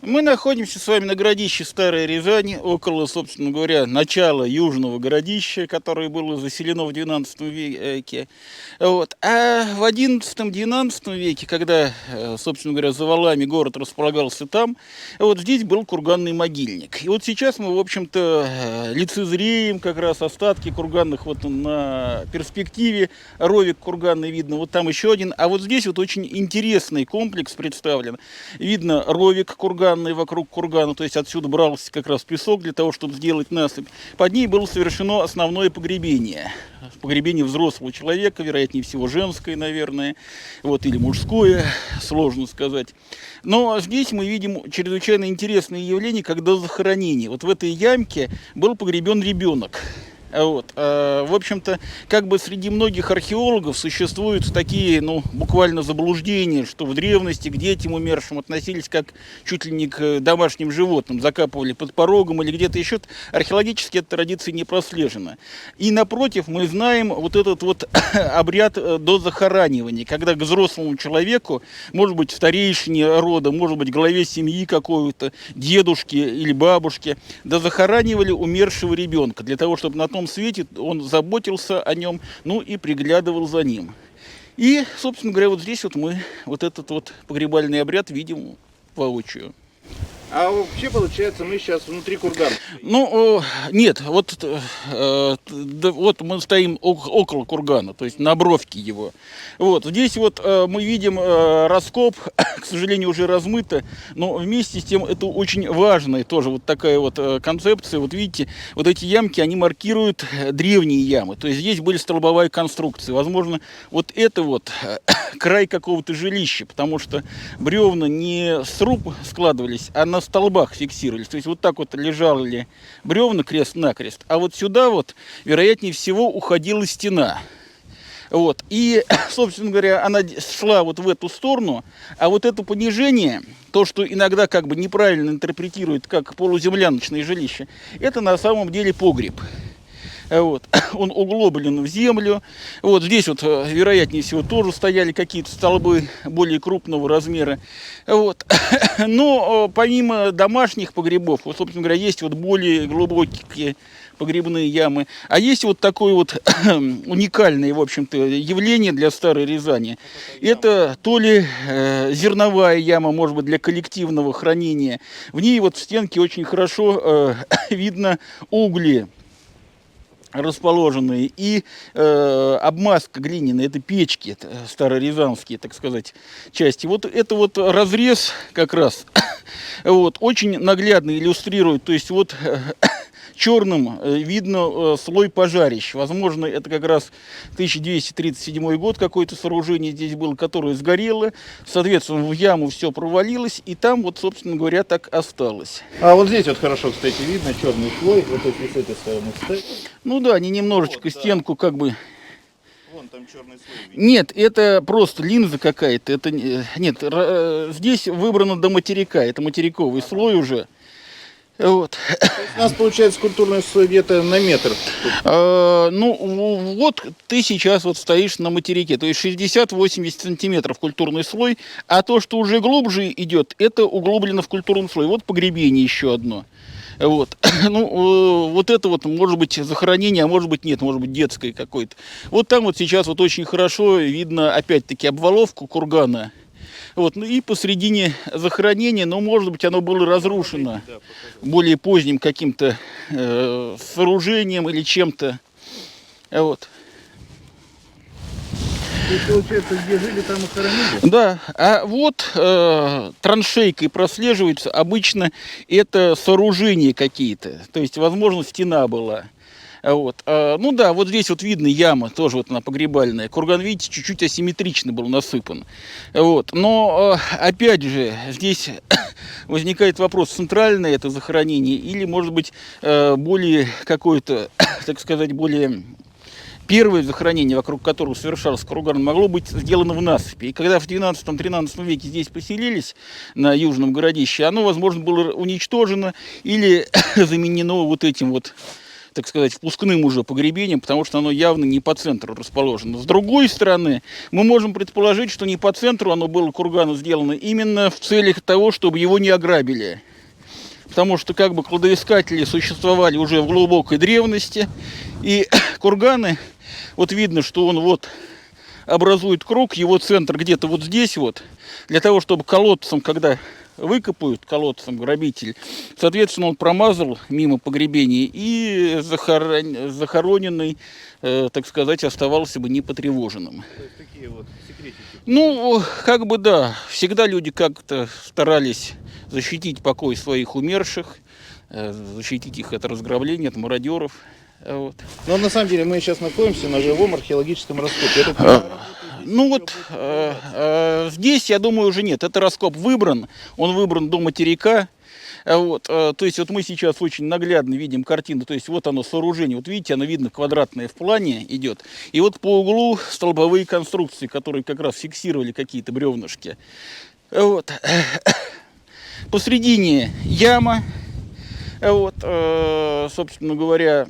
Мы находимся с вами на городище Старая Рязань, около, собственно говоря, начала Южного городища, которое было заселено в XII веке. Вот. А в XI-XII веке, когда, собственно говоря, за валами город располагался там, вот здесь был курганный могильник. И вот сейчас мы, в общем-то, лицезреем как раз остатки курганных вот на перспективе. Ровик курганный видно, вот там еще один. А вот здесь вот очень интересный комплекс представлен. Видно ровик курганный вокруг кургана, то есть отсюда брался как раз песок для того, чтобы сделать насыпь. Под ней было совершено основное погребение. Погребение взрослого человека, вероятнее всего женское, наверное, вот, или мужское, сложно сказать. Но здесь мы видим чрезвычайно интересное явление, когда захоронение. Вот в этой ямке был погребен ребенок. Вот. В общем-то, как бы среди многих археологов существуют такие, ну, буквально заблуждения, что в древности к детям умершим относились как чуть ли не к домашним животным, закапывали под порогом или где-то еще. Археологически эта традиция не прослежена. И напротив, мы знаем вот этот вот обряд до захоранивания, когда к взрослому человеку, может быть, старейшине рода, может быть, главе семьи какой-то, дедушке или бабушке, дозахоранивали умершего ребенка, для того, чтобы на том свете он заботился о нем, ну и приглядывал за ним. И, собственно говоря, вот здесь вот мы вот этот вот погребальный обряд видим воочию. А вообще, получается, мы сейчас внутри кургана. Ну, нет, вот, вот мы стоим около кургана, то есть на бровке его. Вот, здесь вот мы видим раскоп, к сожалению, уже размыто, но вместе с тем это очень важная тоже вот такая вот концепция. Вот видите, вот эти ямки, они маркируют древние ямы, то есть здесь были столбовая конструкция. Возможно, вот это вот край какого-то жилища, потому что бревна не с труб складывались, а на столбах фиксировались. То есть вот так вот лежали бревна крест-накрест, а вот сюда вот, вероятнее всего, уходила стена. Вот. И, собственно говоря, она шла вот в эту сторону, а вот это понижение, то, что иногда как бы неправильно интерпретируют как полуземляночное жилище, это на самом деле погреб. Вот. Он углублен в землю. Вот здесь вот, вероятнее всего, тоже стояли какие-то столбы более крупного размера. Вот. Но помимо домашних погребов, вот, собственно говоря, есть вот более глубокие погребные ямы. А есть вот такое вот уникальное, в общем-то, явление для Старой Рязани. Это то ли зерновая яма, может быть, для коллективного хранения. В ней вот в стенке очень хорошо видно угли расположенные, и обмазка глиняная, это печки, это старорязанские, так сказать, части. Вот это вот разрез как раз вот, очень наглядно иллюстрирует, то есть вот черным видно слой пожарищ. Возможно, это как раз 1237 год какое-то сооружение здесь было, которое сгорело. Соответственно, в яму все провалилось, и там вот, собственно говоря, так осталось. А вот здесь вот хорошо, кстати, видно черный слой, вот если с этой стороны встать. Ну да, они немножечко Вот, да. стенку как бы... Вон там черный слой видно. Нет, это просто линза какая-то. Это нет, здесь выбрано до материка. Это материковый слой уже. Вот. То есть у нас получается культурный слой где-то на метр. Ну, вот ты сейчас вот стоишь на материке, то есть 60-80 сантиметров культурный слой, а то, что уже глубже идет, это углублено в культурный слой. Вот погребение еще одно. Вот. Ну, вот это вот, может быть, захоронение, а может быть, нет, может быть, детское какое-то. Вот там вот сейчас вот очень хорошо видно, опять-таки, обваловку кургана. Вот, ну и посредине захоронения, но, может быть, оно было разрушено более поздним каким-то сооружением или чем-то. Вот. То есть, получается, где жили, там и хоронили? Да, а вот траншейкой прослеживается обычно это сооружения какие-то, то есть, возможно, стена была. Вот. Ну да, вот здесь вот видно яма, тоже вот она погребальная. Курган, видите, чуть-чуть асимметрично был насыпан. Вот. Но, опять же, здесь возникает вопрос, центральное это захоронение или, может быть, более какое-то, так сказать, более... Первое захоронение, вокруг которого совершался курган, могло быть сделано в насыпи. И когда в 12-13 веке здесь поселились, на Южном городище, оно, возможно, было уничтожено или заменено вот этим вот так сказать, впускным уже погребением, потому что оно явно не по центру расположено. С другой стороны, мы можем предположить, что не по центру оно было кургану сделано именно в целях того, чтобы его не ограбили. Потому что как бы кладоискатели существовали уже в глубокой древности, и курганы, вот видно, что он вот образует круг, его центр где-то вот здесь вот, для того, чтобы колодцем, когда выкопают колодцем грабитель, соответственно, он промазал мимо погребения и захороненный, так сказать, оставался бы непотревоженным. То есть такие вот секретики. Ну, как бы да, всегда люди как-то старались защитить покой своих умерших, защитить их от разграбления, от мародеров. Вот. Но на самом деле мы сейчас находимся на живом археологическом раскопе. Это Ну вот здесь, я думаю, уже нет. Это раскоп выбран. Он выбран до материка. Вот, то есть вот мы сейчас очень наглядно видим картину. То есть вот оно сооружение. Вот видите, оно видно квадратное в плане идет. И вот по углу столбовые конструкции, которые как раз фиксировали какие-то бревнышки. Вот. Посредине яма. Вот, собственно говоря,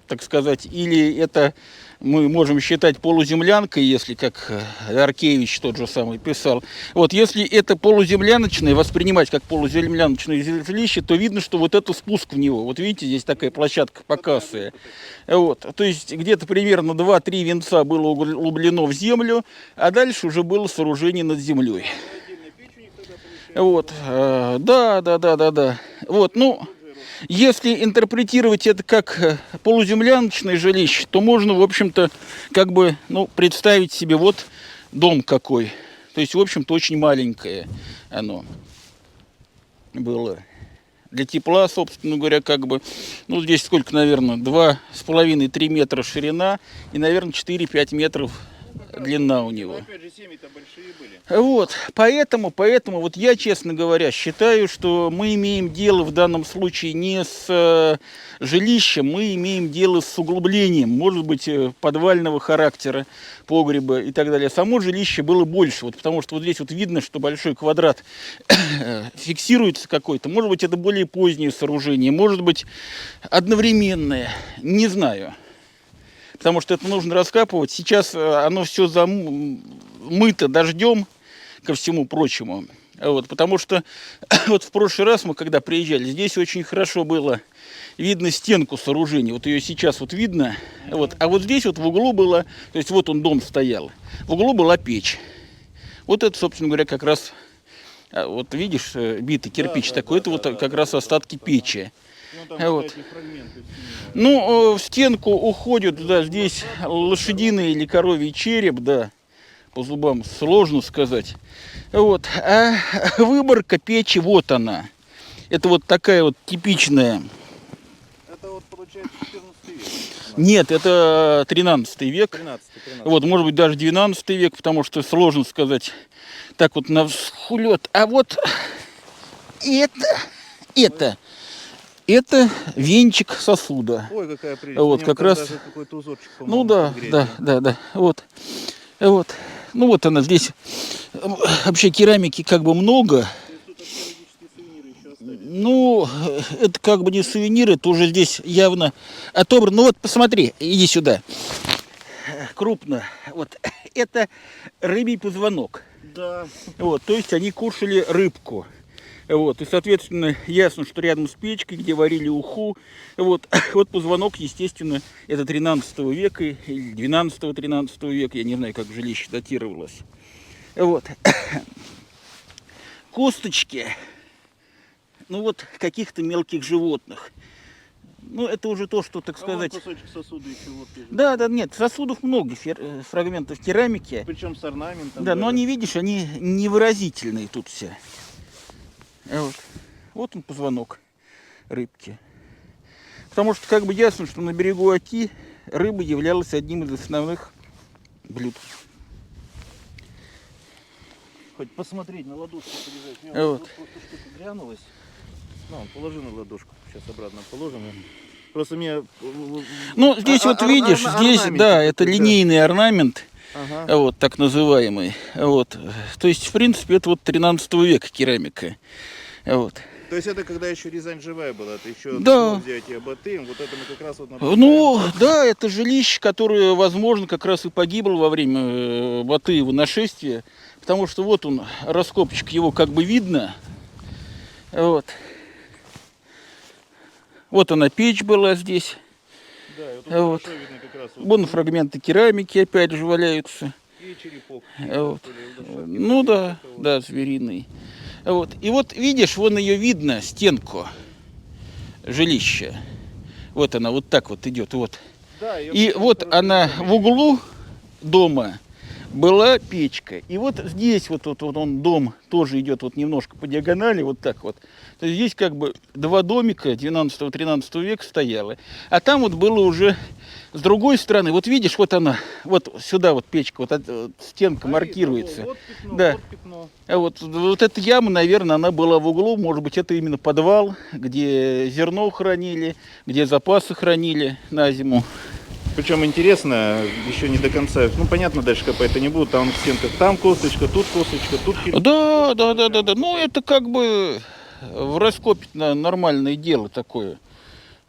так сказать, или это мы можем считать полуземлянкой, если, как Аркевич тот же самый писал. Вот, если это полуземляночное, воспринимать как полуземляночное жилище, то видно, что вот это спуск в него. Вот видите, здесь такая площадка покосая. Вот, то есть где-то примерно 2-3 венца было углублено в землю, а дальше уже было сооружение над землей. Вот, да. Вот, ну, если интерпретировать это как полуземляночное жилище, то можно, в общем-то, как бы, ну, представить себе вот дом какой. То есть, в общем-то, очень маленькое оно было. Для тепла, собственно говоря, как бы, ну, здесь сколько, наверное, 2,5-3 метра ширина и, наверное, 4-5 метров длина у него. опять же, семьи-то большие были. Вот, поэтому вот я, честно говоря, считаю, что мы имеем дело в данном случае не с жилищем, мы имеем дело с углублением, может быть, подвального характера погреба и так далее. Само жилище было больше, вот, потому что вот здесь вот видно, что большой квадрат фиксируется какой-то. Может быть, это более позднее сооружение, может быть, одновременное, не знаю. Потому что это нужно раскапывать. Сейчас оно все замыто дождем, ко всему прочему. Вот, потому что вот в прошлый раз мы, когда приезжали, здесь очень хорошо было видно стенку сооружения. Вот ее сейчас вот видно. Вот, а вот здесь вот в углу было, то есть вот он дом стоял, в углу была печь. Вот это, собственно говоря, как раз, вот видишь, битый кирпич такой, это вот как раз остатки печи. Ну, там, Вот. кстати, фрагменты. Ну, в стенку уходят, да, здесь лошадиный или коровий череп, да, по зубам сложно сказать. Вот, а выборка печи, вот она. Это вот такая вот типичная. Это вот получается 14 век. Нет, это 13 век. 13. Вот, может быть, даже 12 век, потому что сложно сказать так вот на взхулет. А вот это венчик сосуда. Ой, какая прелесть. Вот, На нем как там раз. даже какой-то узорчик, Ну по-моему, да. Вот. Ну вот она здесь. Вообще керамики как бы много. Ну, это как бы не сувениры, это уже здесь явно отобрано. Ну вот посмотри, иди сюда. Крупно. Вот это рыбий позвонок. Да. Вот, то есть они кушали рыбку. Вот, и, соответственно, ясно, что рядом с печкой, где варили уху, вот позвонок, естественно, это 13 века или 12-13 века, я не знаю, как жилище датировалось. Вот. Косточки, ну вот, каких-то мелких животных. Ну, это уже то, что, так сказать... А вон кусочек сосуда еще вот лежит. Да, нет, сосудов много, фрагментов керамики. Причем с орнаментом. Да, но они, видишь, они невыразительные тут все. Вот он позвонок рыбки. Потому что как бы ясно, что на берегу Оки рыба являлась одним из основных блюд. Хоть посмотреть, на ладошку полежать. У меня Вот. вот просто что-то глянулось. Ну, положи на ладошку. Сейчас обратно положим. Просто мне... Ну, здесь вот видишь, здесь, да, это линейный орнамент. Ага. Вот, так называемый. Вот. То есть, в принципе, это вот 13 века керамика. Вот. То есть это когда еще Рязань живая была, это еще Да. до взятия Батыем, вот это мы как раз вот Ну, да, это жилище, которое, возможно, как раз и погибло во время Батыева нашествия, потому что вот он, раскопчик, его как бы видно. Вот. Вот она, печь была здесь. Да, и вот тут Вот. хорошо видно как раз вот Вон фрагменты керамики опять же валяются. и черепок. Вот. То ли лошадки, Ну то ли да, это вот. да, звериный. Вот. И вот видишь, вон ее видно, стенку жилища. Вот она вот так вот идет. Вот. Да, её И прям вот хорошо она видно. в углу дома была печка. И вот здесь вот он дом тоже идет вот немножко по диагонали, вот так вот. То есть здесь как бы два домика 12-13 века стояло. А там вот было уже с другой стороны, вот видишь, вот она, вот сюда вот печка, вот эта стенка А маркируется. видно, вот пятно, Да. вот пятно. А вот эта яма, наверное, она была в углу. Может быть, это именно подвал, где зерно хранили, где запасы хранили на зиму. Причем интересно, еще не до конца, ну понятно, дальше копать-то не будут, там в стенках там косточка, тут кирпич. Да. Ну, это как бы в раскопе нормальное дело такое.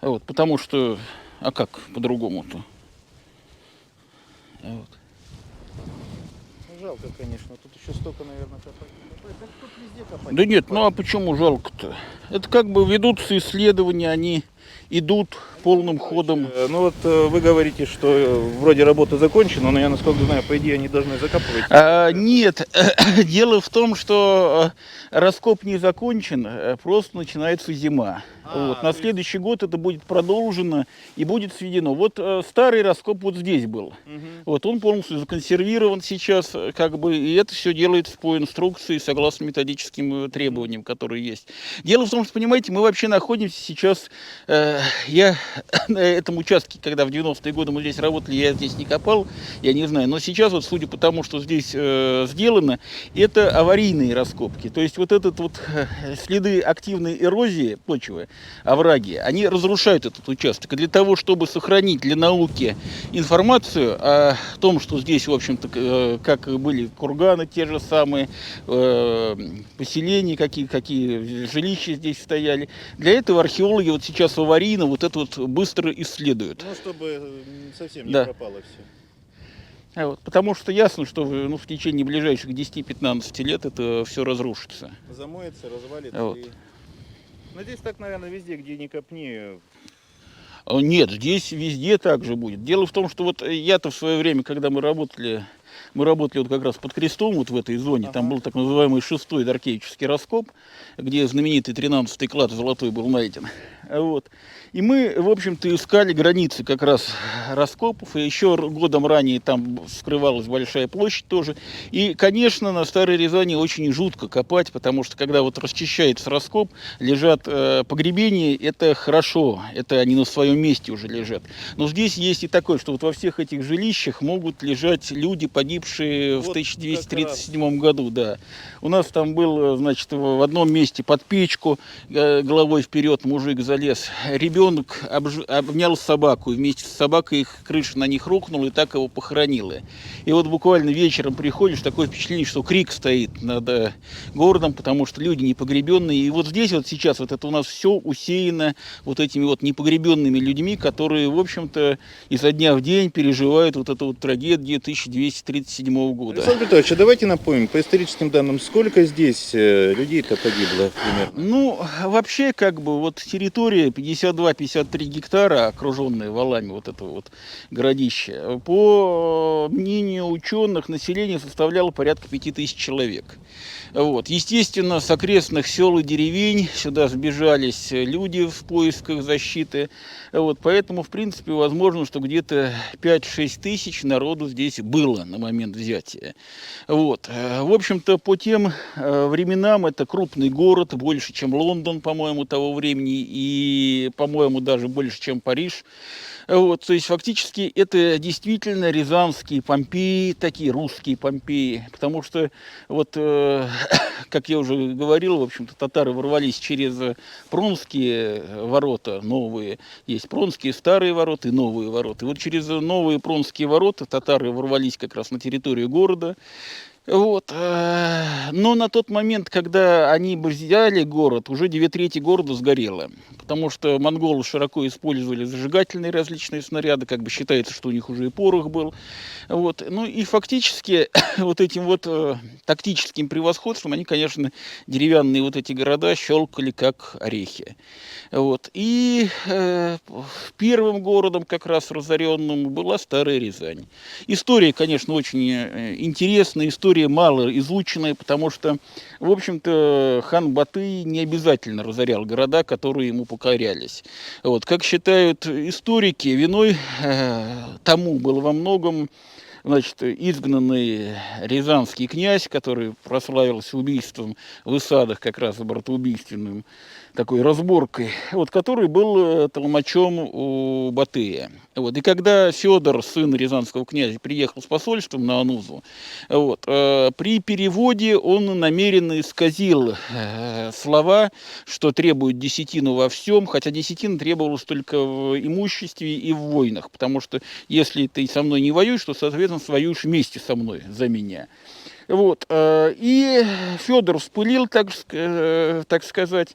Вот, потому что, а как по-другому-то? Вот. Ну, жалко, конечно, тут еще столько, наверное, копать. Да тут везде копать. Да нет, ну а почему жалко-то? Это как бы ведутся исследования, они идут полным ходом. Ну вот вы говорите, что вроде работа закончена, но я, насколько знаю, по идее они должны закапывать. Нет, дело в том, что раскоп не закончен, просто начинается зима. Вот. На то есть- следующий год это будет продолжено и будет сведено. Вот старый раскоп вот здесь был. Мгм. Вот он полностью законсервирован сейчас, как бы, и это все делается по инструкции, согласно методическим требованиям, которые есть. Дело в том, что, понимаете, мы вообще находимся сейчас, я на этом участке, когда в 90-е годы мы здесь работали, я здесь не копал, я не знаю, но сейчас вот, судя по тому, что здесь сделано, это аварийные раскопки. То есть вот этот вот следы активной эрозии почвы, овраги, они разрушают этот участок. И для того, чтобы сохранить для науки информацию о том, что здесь, в общем-то, как были курганы те же самые, поселения, какие жилища здесь стояли, для этого археологи вот сейчас аварийно вот это вот быстро исследуют. Ну, чтобы совсем не Да. пропало все. Вот, потому что ясно, что ну, в течение ближайших 10-15 лет это все разрушится. Замоется, развалится. Вот. Ну, здесь так, наверное, везде, где не копни. Нет, здесь везде так же будет. Дело в том, что вот я-то в свое время, когда мы работали вот как раз под крестом, вот в этой зоне, там был так называемый 6-й Даркевический раскоп, где знаменитый 13-й клад золотой был найден. Вот. И мы, в общем-то, искали границы как раз раскопов, и еще годом ранее там скрывалась большая площадь тоже. И, конечно, на Старой Рязани очень жутко копать, потому что когда вот расчищается раскоп, лежат погребения, это хорошо, это они на своем месте уже лежат. Но здесь есть и такое, что вот во всех этих жилищах могут лежать люди, погибшие в Вот 1237 году, да. У нас там был, значит, в одном месте под печку головой вперед мужик залез. Ребенок обнял собаку, и вместе с собакой их крыша на них рухнула, и так его похоронила. И вот буквально вечером приходишь, такое впечатление, что крик стоит над городом, потому что люди непогребенные. И вот здесь вот сейчас вот это у нас все усеяно вот этими вот непогребенными людьми, которые, в общем-то, изо дня в день переживают вот эту вот трагедию 1237 года. Александр Петрович, а давайте напомним, по историческим данным, сколько здесь людей-то погибло примерно? Ну, вообще, как бы, вот территория 52-53 гектара, окруженная валами, вот это вот городище, по мнению ученых, население составляло порядка 5000 человек. Вот. Естественно, с окрестных сел и деревень сюда сбежались люди в поисках защиты. Вот. Поэтому, в принципе, возможно, что где-то 5-6 тысяч народу здесь было на момент взятия. Вот. В общем-то, по тем временам это крупный город, больше, чем Лондон, по-моему, того времени, и, по-моему, даже больше, чем Париж. Вот, то есть фактически это действительно рязанские Помпеи, такие русские Помпеи, потому что вот, как я уже говорил, в общем-то, татары ворвались через Пронские ворота новые, есть Пронские старые ворота и новые ворота. И вот через новые Пронские ворота татары ворвались как раз на территорию города. Вот, но на тот момент, когда они бы взяли город, уже 2/3 города сгорело, потому что монголы широко использовали зажигательные различные снаряды, как бы считается, что у них уже и порох был. Вот, ну и фактически вот этим вот тактическим превосходством они, конечно, деревянные вот эти города щелкали как орехи. Вот. И первым городом, как раз разоренным, была Старая Рязань. История, конечно, очень интересная, история мало изученная, потому что, в общем-то, хан Батый не обязательно разорял города, которые ему покорялись. Вот. Как считают историки, виной тому было во многом, значит, изгнанный рязанский князь, который прославился убийством в Исадах, как раз братоубийственным, такой разборкой, вот, который был толмачом у Батыя. Вот. И когда Федор, сын рязанского князя, приехал с посольством на Анузу, вот, при переводе он намеренно исказил слова, что требует десятину во всем, хотя десятина требовалась только в имуществе и в войнах, потому что если ты со мной не воюешь, то, соответственно, воюешь вместе со мной за меня. Вот, и Федор вспылил, так сказать.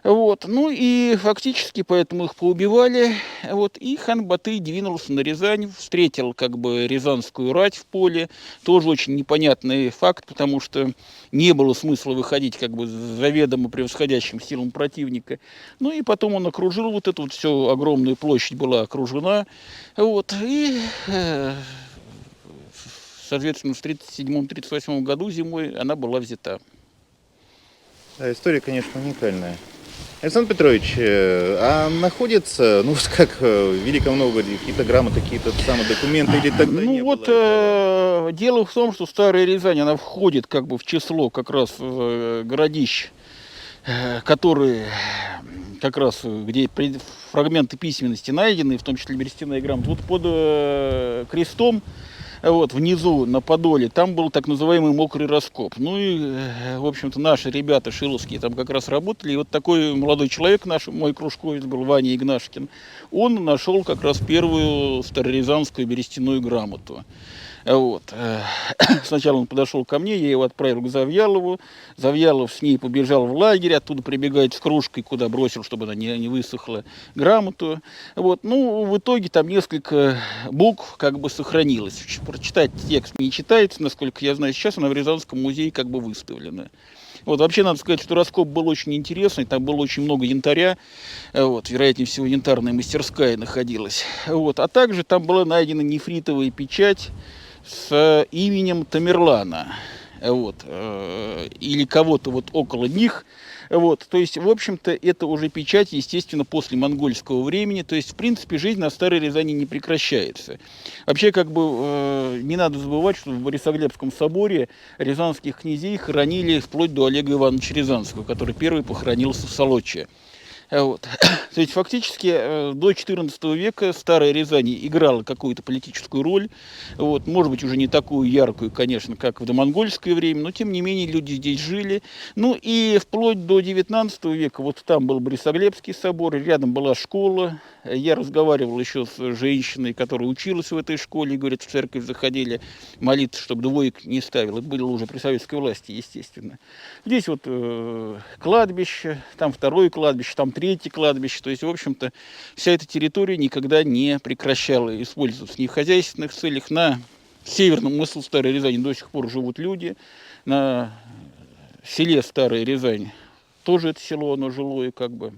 Вот, ну и фактически поэтому их поубивали. Вот, и хан Батый двинулся на Рязань, встретил как бы рязанскую рать в поле. Тоже очень непонятный факт, потому что не было смысла выходить как бы заведомо превосходящим силам противника. Ну и потом он окружил вот эту вот всю огромную площадь, была окружена. Вот, и соответственно, в 1937-1938 году зимой она была взята. Да, история, конечно, уникальная. Александр Петрович, а находится, ну, как в Великом Новгороде, какие-то грамоты, какие-то самые документы, или тогда Ну не вот, было этого? дело в том, что Старая Рязань, она входит как бы в число как раз городищ, которые как раз, где фрагменты письменности найдены, в том числе берестяная грамота. Вот под крестом, вот, внизу на Подоле, там был так называемый мокрый раскоп. Ну и, в общем-то, наши ребята шиловские там как раз работали. И вот такой молодой человек наш, мой кружковец был, Ваня Игнашкин, он нашел как раз первую старорязанскую берестяную грамоту. Вот. Сначала он подошел ко мне, я его отправил к Завьялову. Завьялов с ней побежал в лагерь, оттуда прибегает с кружкой, куда бросил, чтобы она не высохла, грамоту. Вот. Ну, в итоге там несколько букв как бы сохранилось. Прочитать текст не читается, насколько я знаю. Сейчас она в Рязанском музее как бы выставлена. Вот, вообще, надо сказать, что раскоп был очень интересный, там было очень много янтаря, вот, вероятнее всего, янтарная мастерская находилась. Вот, а также там была найдена нефритовая печать с именем Тамерлана, вот, или кого-то вот около них. Вот, то есть, в общем-то, это уже печать, естественно, после монгольского времени. То есть, в принципе, жизнь на Старой Рязани не прекращается. Вообще, как бы, не надо забывать, что в Борисоглебском соборе рязанских князей хоронили вплоть до Олега Ивановича Рязанского, который первый похоронился в Солоче. Вот. То есть фактически до XIV века Старая Рязань играла какую-то политическую роль. Вот. Может быть, уже не такую яркую, конечно, как в домонгольское время, но тем не менее люди здесь жили. Ну и вплоть до XIX века вот там был Борисоглебский собор, рядом была школа. Я разговаривал еще с женщиной, которая училась в этой школе, и, говорит, в церковь заходили молиться, чтобы двоек не ставил. Это было уже при советской власти, естественно. Здесь вот кладбище, там второе кладбище, там третье кладбище. То есть, в общем-то, вся эта территория никогда не прекращала использоваться ни в хозяйственных целях. На северном мысу Старой Рязани до сих пор живут люди. На селе Старая Рязань тоже это село, оно жилое как бы.